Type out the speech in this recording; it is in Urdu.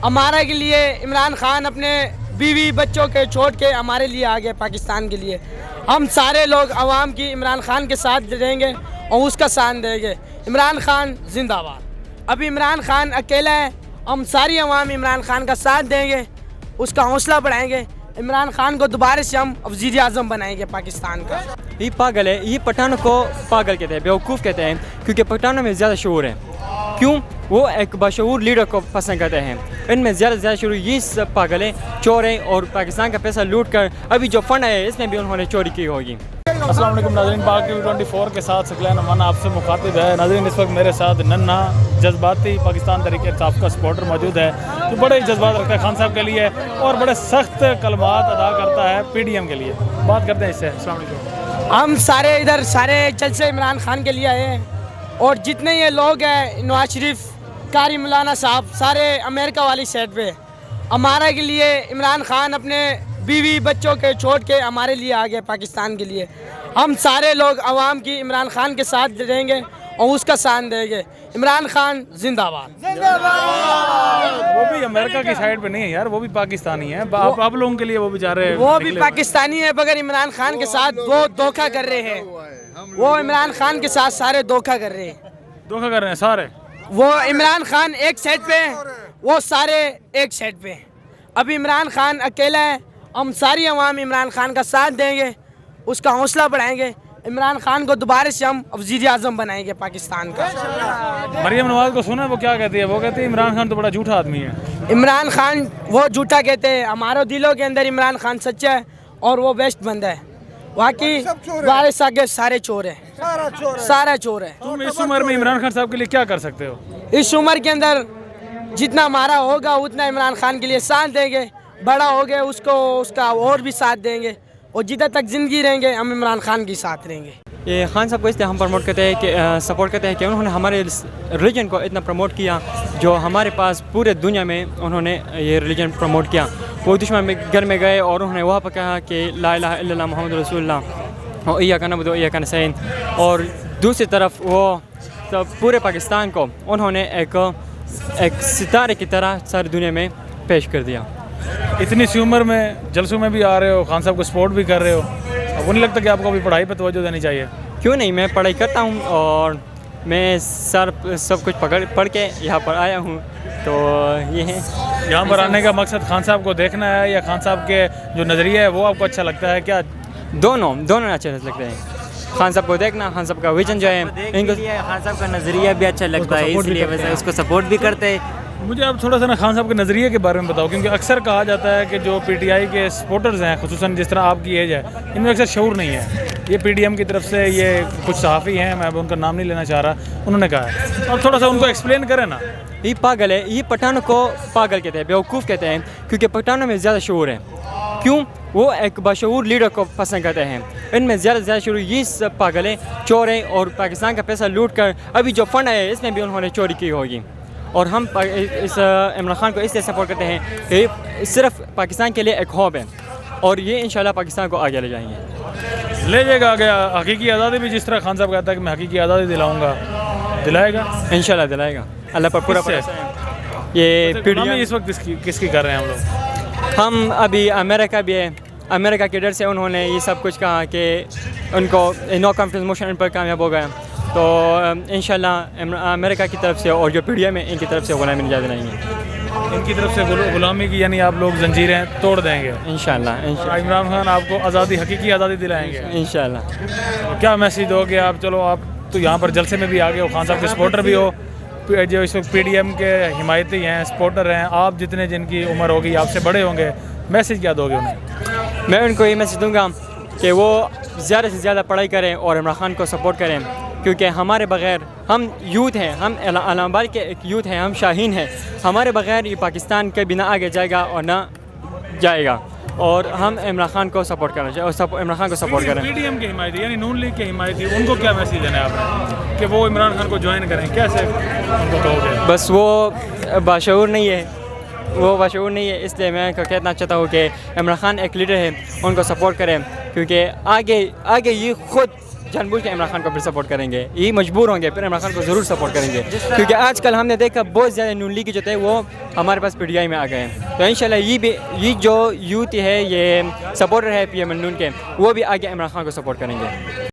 ہمارا کے لیے عمران خان اپنے بیوی بچوں کے چھوڑ کے ہمارے لیے آ گئے پاکستان کے لیے. ہم سارے لوگ عوام کی عمران خان کے ساتھ رہیں گے اور اس کا ساتھ دیں گے. عمران خان زندہ باد. ابھی عمران خان اکیلا ہے, ہم ساری عوام عمران خان کا ساتھ دیں گے, اس کا حوصلہ بڑھائیں گے. عمران خان کو دوبارہ سے ہم وزیر اعظم بنائیں گے پاکستان کا. یہ پاگل ہے, یہ پٹھانوں کو پاگل کہتے ہیں, بیوقوف کہتے ہیں, کیونکہ پٹھانوں میں زیادہ شعور ہے. کیوں؟ وہ ایک باشعور لیڈر کو پسند کرتے ہیں. ان میں زیادہ سے زیادہ شعور یہ سب پاگل ہیں, چور ہیں, اور پاکستان کا پیسہ لوٹ کر ابھی جو فنڈ ہے اس میں بھی انہوں نے چوری کی ہوگی. السلام علیکم ناظرین, پاک ٹی وی 24 کے ساتھ ثقلین امان آپ سے مخاطب ہے. ناظرین اس وقت میرے ساتھ ننھا جذباتی پاکستان تحریک انصاف کا سپورٹر موجود ہے جو بڑے ہی جذبات رکھتا ہے خان صاحب کے لیے اور بڑے سخت کلمات ادا کرتا ہے پی ڈی ایم کے لیے. بات کرتے ہیں اس سے. السلام علیکم. ہم سارے ادھر سارے جلسے عمران خان کے لیے آئے ہیں, اور جتنے یہ لوگ ہیں, نواز شریف, قاری مولانا صاحب, سارے امریکہ والی سائڈ پہ. ہمارا کے لیے عمران خان اپنے بیوی بچوں کے چھوڑ کے ہمارے لیے آ گئے پاکستان کے لیے. ہم سارے لوگ عوام کی عمران خان کے ساتھ رہیں گے اور اس کا ساتھ دیں گے. عمران خان زندہ باد. وہ بھی امریکہ کی سائڈ پہ نہیں ہے یار, وہ بھی پاکستانی ہے. آپ لوگوں کے لیے وہ بیچارے وہ بھی پاکستانی ہے, مگر عمران خان کے ساتھ وہ دھوکہ کر رہے ہیں. وہ عمران خان کے ساتھ سارے دھوکہ کر رہے ہیں. دھوکہ کر رہے ہیں سارے. وہ عمران خان ایک سائڈ پہ, وہ سارے ایک سائڈ پہ. ابھی عمران خان اکیلا ہے, ہم ساری عوام عمران خان کا ساتھ دیں گے, اس کا حوصلہ بڑھائیں گے. عمران خان کو دوبارہ سے ہم وزیر اعظم بنائیں گے پاکستان کا. مریم نواز کو سنا وہ کیا کہتی ہے؟ وہ کہتی ہے عمران خان تو بڑا جھوٹا آدمی ہے. عمران خان وہ جھوٹا کہتے ہیں, ہمارے دلوں کے اندر عمران خان سچا ہے اور وہ بیسٹ بندہ ہے. واقعی وارث آگے سارے چور ہیں, سارا چور ہے. تم اس عمر میں عمران خان صاحب کے لیے کیا کر سکتے ہو؟ اس عمر کے اندر جتنا ہمارا ہوگا اتنا عمران خان کے لیے ساتھ دیں گے. بڑا ہو گئے اس کو, اس کا اور بھی ساتھ دیں گے, اور جدھر تک زندگی رہیں گے ہم عمران خان کے ساتھ رہیں گے. یہ خان صاحب کو اس لیے ہم پروموٹ کرتے ہیں کہ سپورٹ کرتے ہیں کہ انہوں نے ہمارے ریلیجن کو اتنا پروموٹ کیا جو ہمارے پاس پورے دنیا میں انہوں نے یہ ریلیجن پروموٹ کیا. وہ دشمن میں گھر میں گئے اور انہوں نے وہاں پر کہا کہ لا الہ الا اللہ محمد رسول اللہ اور ایاک نعبد و ایاک نستعین, اور دوسری طرف وہ پورے پاکستان کو انہوں نے ایک ستارے کی طرح ساری دنیا میں پیش کر دیا. اتنی سی عمر میں جلسوں میں بھی آ رہے ہو, خان صاحب کو سپورٹ بھی کر رہے ہو, اب وہ نہیں لگتا کہ آپ کو ابھی پڑھائی پہ توجہ دینی چاہیے؟ کیوں نہیں, میں پڑھائی کرتا ہوں اور میں سب کچھ پڑھ کے یہاں پر آیا ہوں. تو یہ ہے, یہاں پر آنے کا مقصد خان صاحب کو دیکھنا ہے یا خان صاحب کے جو نظریہ ہے وہ آپ کو اچھا لگتا ہے؟ کیا دونوں اچھے لگتے ہیں. خان صاحب کو دیکھنا, خان صاحب کا ویژن جو ہے, خان صاحب کا نظریہ بھی اچھا لگتا ہے, اس لیے ویسے اس کو سپورٹ بھی کرتے ہیں. مجھے آپ تھوڑا سا نا خان صاحب کے نظریے کے بارے میں بتاؤ, کیونکہ اکثر کہا جاتا ہے کہ جو پی ٹی آئی کے سپورٹرز ہیں, خصوصاً جس طرح آپ کی ایج ہے, ان میں اکثر شعور نہیں ہے. یہ پی ڈی ایم کی طرف سے یہ کچھ صحافی ہیں, میں اب ان کا نام نہیں لینا چاہ رہا, انہوں نے کہا ہے, اور تھوڑا سا ان کو ایکسپلین کریں نا. یہ پاگل ہے, یہ پٹھانوں کو پاگل کہتے ہیں, بیوقوف کہتے ہیں, کیونکہ پٹھانوں میں زیادہ شعور ہے. کیوں؟ وہ ایک باشعور لیڈر کو پسند کرتے ہیں. ان میں زیادہ سے زیادہ شعور یہ سب پاگل ہیں, چور ہیں, اور پاکستان کا پیسہ لوٹ کر ابھی جو فنڈ ہے اس میں بھی انہوں نے چوری کی ہوگی. اور ہم اس عمران خان کو اس لیے سپورٹ کرتے ہیں کہ صرف پاکستان کے لیے ایک ہوپ ہے, اور یہ انشاءاللہ پاکستان کو آگے لے جائیں گے. لے جائے گا آگے. حقیقی آزادی بھی جس طرح خان صاحب کہتا ہے کہ میں حقیقی آزادی دلاؤں گا, دلائے گا انشاءاللہ دلائے گا. اللہ پر پورا بھروسہ ہے. یہ پی ڈی ایم اس وقت کس کی کر رہے ہیں ہم لوگ؟ ہم ابھی امریکہ بھی ہے, امریکہ کے ڈر سے انہوں نے یہ سب کچھ کہا کہ ان کو نو کانفیڈنس موشن ان پر کامیاب ہو گیا. تو انشاءاللہ امریکہ کی طرف سے اور جو پی ڈی ایم ہے ان کی طرف سے غلامی نجات دلائیں گے. ان کی طرف سے غلامی کی یعنی آپ لوگ زنجیریں توڑ دیں گے انشاءاللہ. عمران خان آپ کو آزادی, حقیقی آزادی دلائیں گے انشاءاللہ. کیا میسیج دو گے آپ؟ چلو آپ تو یہاں پر جلسے میں بھی آ گئے ہو, خان صاحب کے سپورٹر بھی ہو, جو اس وقت پی ڈی ایم کے حمایتی ہیں, سپورٹر ہیں, آپ جتنے جن کی عمر ہوگی آپ سے بڑے ہوں گے, میسیج کیا دو گے انہیں؟ میں ان کو یہ میسیج دوں گا کہ وہ زیادہ سے زیادہ پڑھائی کریں اور عمران خان کو سپورٹ کریں, کیونکہ ہمارے بغیر, ہم یوتھ ہیں, ہم علامہ آباد کے ایک یوتھ ہیں, ہم شاہین ہیں, ہمارے بغیر یہ پاکستان کبھی نہ آگے جائے گا اور نہ جائے گا. اور ہم عمران خان کو سپورٹ کرنا چاہیے اور عمران خان کو سپورٹ کریں. پی ڈی ایم کی حمایتی یعنی نون لیگ کی حمایتی, ان کو کیا میسیج دینا ہے آپ نے کہ وہ عمران خان کو جوائن کریں؟ کیسے ان کو کہو گے؟ بس وہ باشعور نہیں ہے, وہ باشعور نہیں ہے, اس لیے میں کہنا چاہتا ہوں کہ عمران خان ایک لیڈر ہے, ان کو سپورٹ کریں, کیونکہ آگے یہ خود جان بوجھ کے عمران خان کو پھر سپورٹ کریں گے, یہ مجبور ہوں گے, پھر عمران خان کو ضرور سپورٹ کریں گے, کیونکہ آج کل ہم نے دیکھا بہت زیادہ نون لیگ جو تھے وہ ہمارے پاس پی ٹی آئی میں آ گئے ہیں. تو انشاءاللہ یہ جو یوتھ ہے, یہ سپورٹر ہے پی ایم ایل نون کے, وہ بھی آگے عمران خان کو سپورٹ کریں گے.